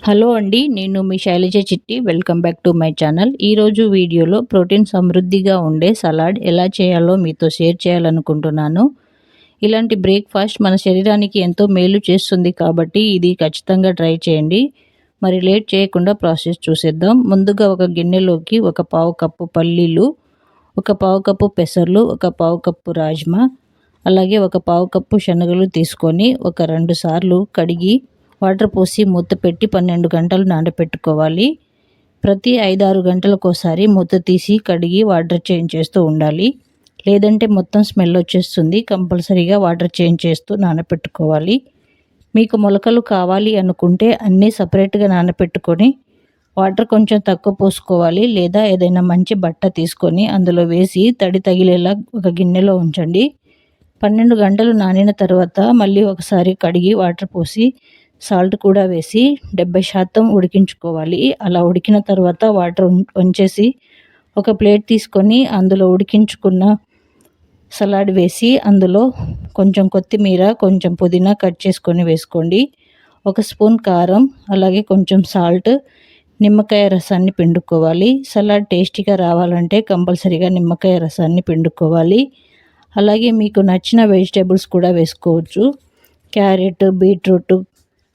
Hello అండి. నేను మీ శైలజ చిట్టి. Welcome back to my channel. ఈరోజు వీడియోలో ప్రోటీన్ సమృద్ధిగా ఉండే సలాడ్ ఎలా చేయాలో మీతో షేర్ చేయాలనుకుంటున్నాను. ఇలాంటి బ్రేక్ఫాస్ట్ మన శరీరానికి ఎంతో మేలు చేస్తుంది కాబట్టి ఇది ఖచ్చితంగా ట్రై చేయండి. మరి లేట్ చేయకుండా ప్రాసెస్ చూసేద్దాం. ముందుగా ఒక గిన్నెలోకి ఒక పావు కప్పు పల్లీలు, ఒక పావు కప్పు పెసర్లు, ఒక పావు కప్పు రాజ్మా, అలాగే ఒక పావు కప్పు శనగలు తీసుకొని ఒక 2 సార్లు కడిగి వాటర్ పోసి మూత పెట్టి 12 గంటలు నానబెట్టుకోవాలి. ప్రతి 5-6 గంటలకోసారి మూత తీసి కడిగి వాటర్ చేంజ్ చేస్తూ ఉండాలి. లేదంటే మొత్తం స్మెల్ వచ్చేస్తుంది. కంపల్సరీగా వాటర్ చేంజ్ చేస్తూ నానబెట్టుకోవాలి. మీకు మొలకలు కావాలి అనుకుంటే అన్నీ సపరేట్గా నానబెట్టుకొని వాటర్ కొంచెం తక్కువ పోసుకోవాలి. లేదా ఏదైనా మంచి బట్ట తీసుకొని అందులో వేసి తడి తగిలేలా ఒక గిన్నెలో ఉంచండి. 12 గంటలు నానిన తర్వాత మళ్ళీ ఒకసారి కడిగి వాటర్ పోసి సాల్ట్ కూడా వేసి 70% ఉడికించుకోవాలి. అలా ఉడికిన తర్వాత వాటర్ వంచేసి ఒక ప్లేట్ తీసుకొని అందులో ఉడికించుకున్న సలాడ్ వేసి అందులో కొంచెం కొత్తిమీర, కొంచెం పుదీనా కట్ చేసుకొని వేసుకోండి. 1 స్పూన్ కారం, అలాగే కొంచెం సాల్ట్, నిమ్మకాయ రసాన్ని పిండుకోవాలి. సలాడ్ టేస్టీగా రావాలంటే కంపల్సరీగా నిమ్మకాయ రసాన్ని పిండుకోవాలి. అలాగే మీకు నచ్చిన వెజిటేబుల్స్ కూడా వేసుకోవచ్చు. క్యారెట్, బీట్రూట్,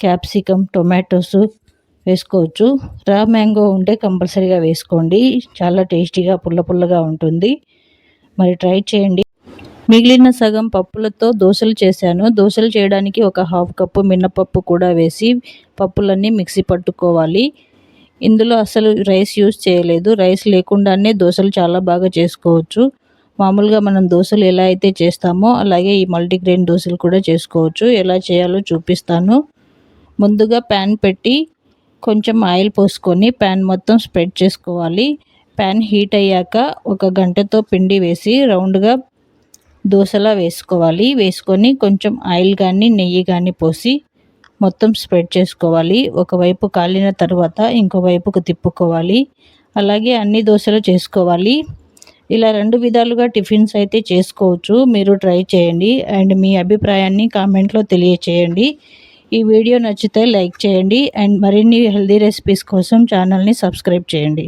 క్యాప్సికమ్, టొమాటోస్ వేసుకోవచ్చు. రా మ్యాంగో ఉంటే కంపల్సరీగా వేసుకోండి. చాలా టేస్టీగా పుల్లగా ఉంటుంది. మరి ట్రై చేయండి. మిగిలిన సగం పప్పులతో దోశలు చేశాను. దోశలు చేయడానికి ఒక 1/2 కప్పు మినపప్పు కూడా వేసి పప్పులన్నీ మిక్సీ పట్టుకోవాలి. ఇందులో అసలు రైస్ యూజ్ చేయలేదు. రైస్ లేకుండానే దోశలు చాలా బాగా చేసుకోవచ్చు. మామూలుగా మనం దోశలు ఎలా అయితే చేస్తామో అలాగే ఈ మల్టీగ్రెయిన్ దోశలు కూడా చేసుకోవచ్చు. ఎలా చేయాలో చూపిస్తాను. ముందుగా ప్యాన్ పెట్టి కొంచెం ఆయిల్ పోసుకొని ప్యాన్ మొత్తం స్ప్రెడ్ చేసుకోవాలి. ప్యాన్ హీట్ అయ్యాక ఒక గంటతో పిండి వేసి రౌండ్గా దోశలా వేసుకోవాలి. వేసుకొని కొంచెం ఆయిల్ కానీ నెయ్యి కానీ పోసి మొత్తం స్ప్రెడ్ చేసుకోవాలి. ఒకవైపు కాలిన తర్వాత ఇంకోవైపుకు తిప్పుకోవాలి. అలాగే అన్ని దోశలు చేసుకోవాలి. ఇలా 2 విధాలుగా టిఫిన్స్ అయితే చేసుకోవచ్చు. మీరు ట్రై చేయండి అండ్ మీ అభిప్రాయాన్ని కామెంట్లో తెలియచేయండి. ఈ వీడియో నచ్చితే లైక్ చేయండి అండ్ మరిన్ని హెల్దీ రెసిపీస్ కోసం ఛానల్ని సబ్స్క్రైబ్ చేయండి.